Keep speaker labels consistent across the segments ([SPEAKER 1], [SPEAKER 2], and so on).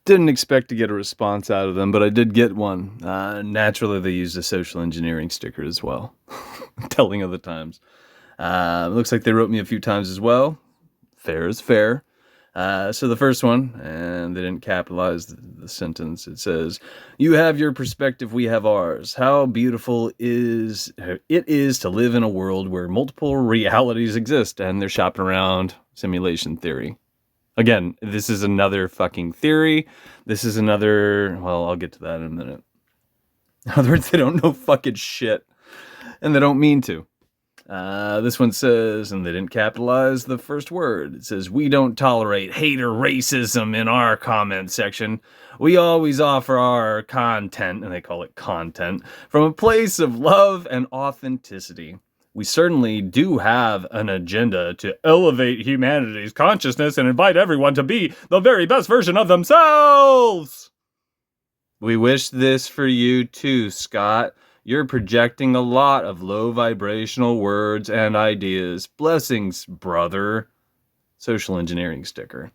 [SPEAKER 1] Didn't expect to get a response out of them, but I did get one. Naturally, they used a social engineering sticker as well. Telling of the times. Looks like they wrote me a few times as well. Fair is fair. So the first one, and they didn't capitalize the sentence. It says, "You have your perspective, we have ours. How beautiful it is to live in a world where multiple realities exist," and they're shopping around simulation theory. Again, this is another fucking theory. This is another, well, I'll get to that in a minute. In other words, they don't know fucking shit, and they don't mean to. This one says, and they didn't capitalize the first word. It says, "We don't tolerate hate or racism in our comment section. We always offer our content," and they call it content, "from a place of love and authenticity. We certainly do have an agenda to elevate humanity's consciousness and invite everyone to be the very best version of themselves. We wish this for you too, Scott. You're projecting a lot of low vibrational words and ideas. Blessings, brother." Social engineering sticker.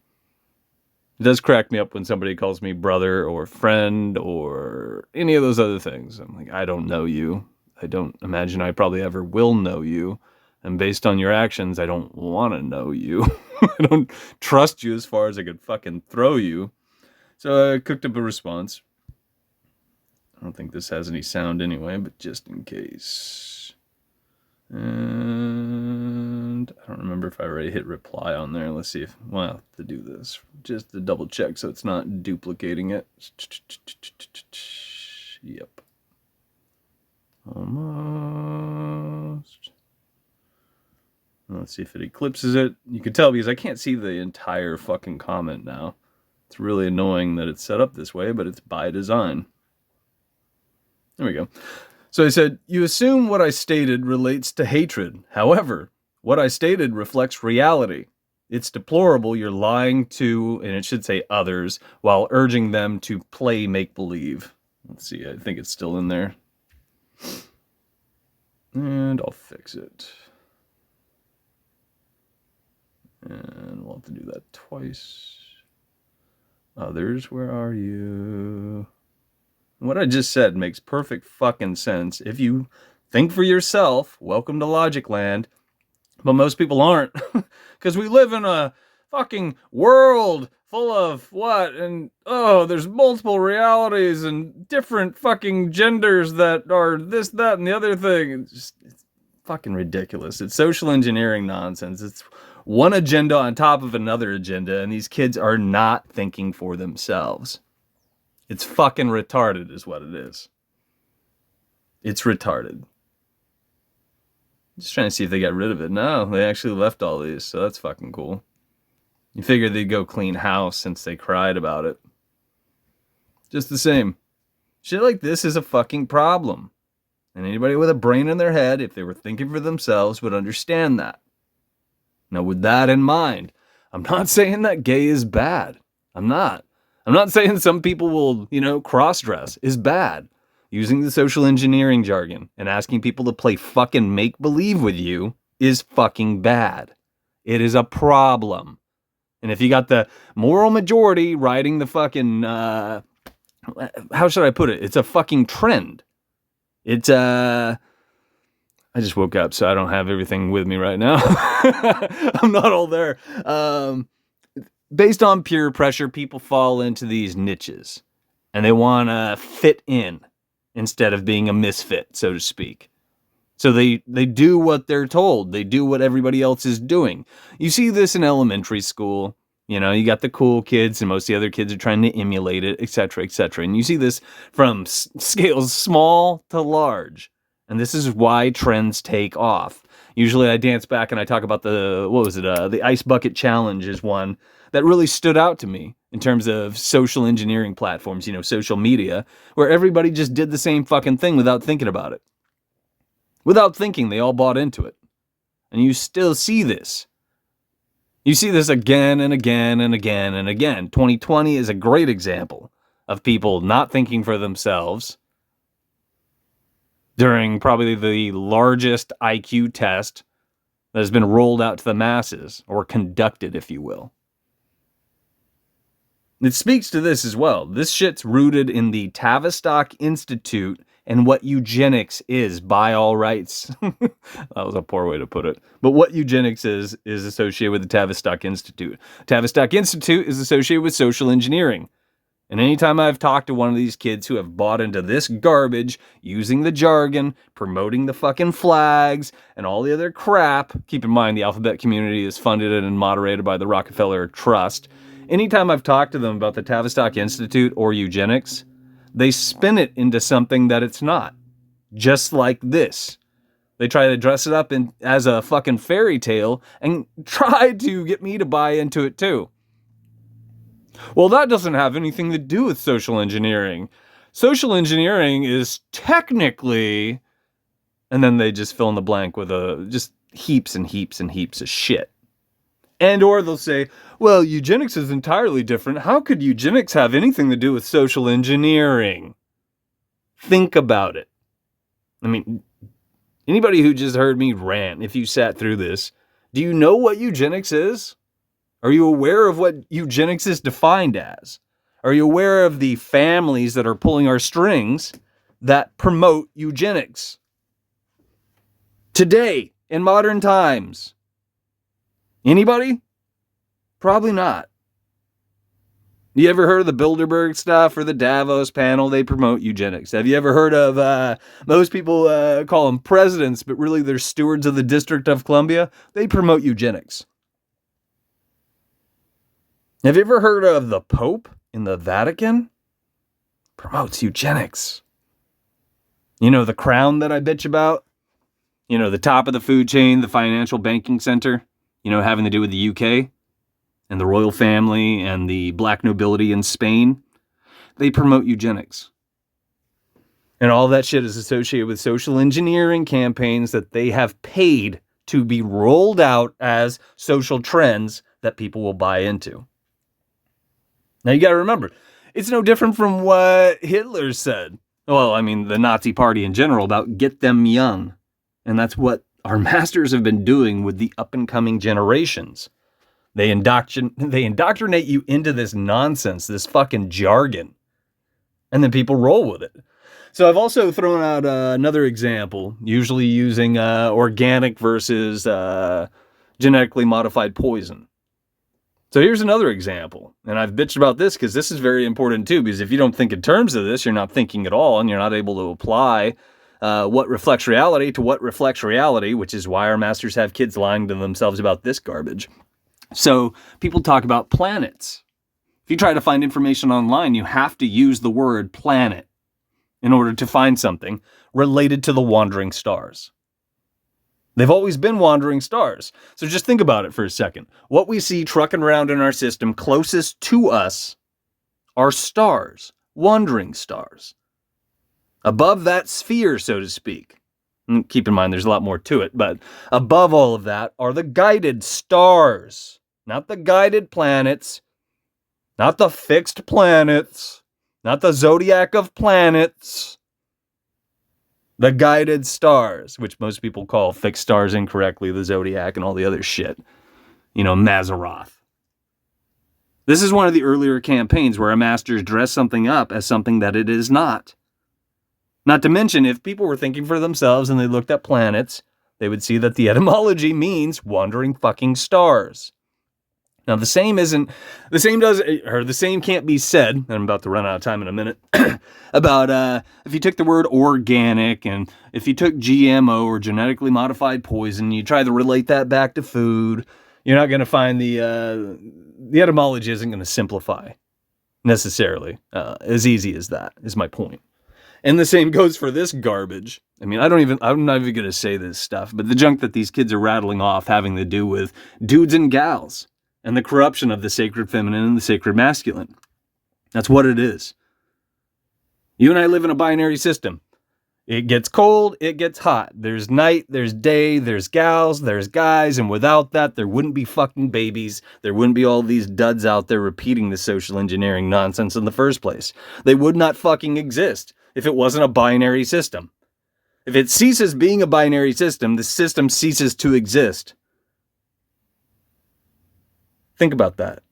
[SPEAKER 1] It does crack me up when somebody calls me brother or friend or any of those other things. I'm like, I don't know you. I don't imagine I probably ever will know you. And based on your actions, I don't want to know you. I don't trust you as far as I could fucking throw you. So I cooked up a response. I don't think this has any sound anyway, but just in case. And I don't remember if I already hit reply on there. Let's see if, well, to do this, just to double check so it's not duplicating it. Yep. Almost. Let's see if it eclipses it. You can tell because I can't see the entire fucking comment now. It's really annoying that it's set up this way, but it's by design. There we go. So I said, "You assume what I stated relates to hatred. However, what I stated reflects reality. It's deplorable you're lying to," and it should say others, "while urging them to play make-believe." Let's see, I think it's still in there. And I'll fix it. And we'll have to do that twice. Others, where are you? What I just said makes perfect fucking sense. If you think for yourself, welcome to Logic Land. But most people aren't. Because we live in a fucking world full of what? And, there's multiple realities and different fucking genders that are this, that, and the other thing. It's fucking ridiculous. It's social engineering nonsense. It's one agenda on top of another agenda, and these kids are not thinking for themselves. It's fucking retarded is what it is. It's retarded. Just trying to see if they got rid of it. No, they actually left all these, so that's fucking cool. You figured they'd go clean house since they cried about it. Just the same. Shit like this is a fucking problem. And anybody with a brain in their head, if they were thinking for themselves, would understand that. Now, with that in mind, I'm not saying that gay is bad. I'm not saying some people will, cross-dress is bad. Using the social engineering jargon and asking people to play fucking make-believe with you is fucking bad. It is a problem. And if you got the moral majority riding the fucking, how should I put it? It's a fucking trend. It's, I just woke up, so I don't have everything with me right now. I'm not all there. Based on peer pressure, people fall into these niches and they want to fit in instead of being a misfit, so to speak. So they do what they're told. They do what everybody else is doing. You see this in elementary school. You got the cool kids and most of the other kids are trying to emulate it, etc., etc. And you see this from scales small to large. And this is why trends take off. Usually I dance back and I talk about the Ice Bucket Challenge is one that really stood out to me in terms of social engineering platforms, social media, where everybody just did the same fucking thing without thinking about it. Without thinking, they all bought into it. And you still see this. You see this again and again and again and again. 2020 is a great example of people not thinking for themselves during probably the largest IQ test that has been rolled out to the masses, or conducted, if you will. It speaks to this as well. This shit's rooted in the Tavistock Institute and what eugenics is by all rights. That was a poor way to put it. But what eugenics is associated with the Tavistock Institute. Tavistock Institute is associated with social engineering. And anytime I've talked to one of these kids who have bought into this garbage, using the jargon, promoting the fucking flags, and all the other crap, keep in mind the alphabet community is funded and moderated by the Rockefeller Trust. Anytime I've talked to them about the Tavistock Institute or eugenics, they spin it into something that it's not. Just like this. They try to dress it up as a fucking fairy tale and try to get me to buy into it too. Well, that doesn't have anything to do with social engineering. Social engineering is technically... And then they just fill in the blank with just heaps and heaps and heaps of shit. And or they'll say, well, eugenics is entirely different. How could eugenics have anything to do with social engineering? Think about it. I mean, anybody who just heard me rant, if you sat through this, do you know what eugenics is? Are you aware of what eugenics is defined as? Are you aware of the families that are pulling our strings that promote eugenics? Today, in modern times. Anybody? Probably not. You ever heard of the Bilderberg stuff or the Davos panel? They promote eugenics. Have you ever heard of, most people call them presidents, but really they're stewards of the District of Columbia? They promote eugenics. Have you ever heard of the Pope in the Vatican? Promotes eugenics. You know, the Crown that I bitch about? You know, the top of the food chain, the financial banking center, you know, having to do with the UK and the royal family and the black nobility in Spain. They promote eugenics. And all that shit is associated with social engineering campaigns that they have paid to be rolled out as social trends that people will buy into. Now you got to remember, it's no different from what Hitler said. Well, I mean, the Nazi party in general, about get them young. And that's what our masters have been doing with the up-and-coming generations. They indoctrinate you into this nonsense, this fucking jargon. And then people roll with it. So I've also thrown out another example, usually using organic versus genetically modified poison. So here's another example, and I've bitched about this because this is very important too, because if you don't think in terms of this, you're not thinking at all, and you're not able to apply what reflects reality to what reflects reality, which is why our masters have kids lying to themselves about this garbage. So people talk about planets. If you try to find information online, you have to use the word planet in order to find something related to the wandering stars. They've always been wandering stars. So just think about it for a second. What we see trucking around in our system closest to us are stars, wandering stars. Above that sphere, so to speak. And keep in mind, there's a lot more to it, but above all of that are the guided stars, not the guided planets, not the fixed planets, not the zodiac of planets. The guided stars, which most people call fixed stars incorrectly, the zodiac and all the other shit. You know, Mazzaroth. This is one of the earlier campaigns where our masters dress something up as something that it is not. Not to mention, if people were thinking for themselves and they looked at planets, they would see that the etymology means wandering fucking stars. Now, the same can't be said, and I'm about to run out of time in a minute, about if you took the word organic and if you took GMO or genetically modified poison, you try to relate that back to food, you're not going to find the etymology isn't going to simplify necessarily as easy as that, is my point. And the same goes for this garbage. I mean, I'm not even going to say this stuff, but the junk that these kids are rattling off having to do with dudes and gals. And the corruption of the sacred feminine and the sacred masculine. That's what it is. You and I live in a binary system. It gets cold, it gets hot. There's night, there's day, there's gals, there's guys, and without that, there wouldn't be fucking babies. There wouldn't be all these duds out there repeating the social engineering nonsense in the first place. They would not fucking exist if it wasn't a binary system. If it ceases being a binary system, the system ceases to exist. Think about that.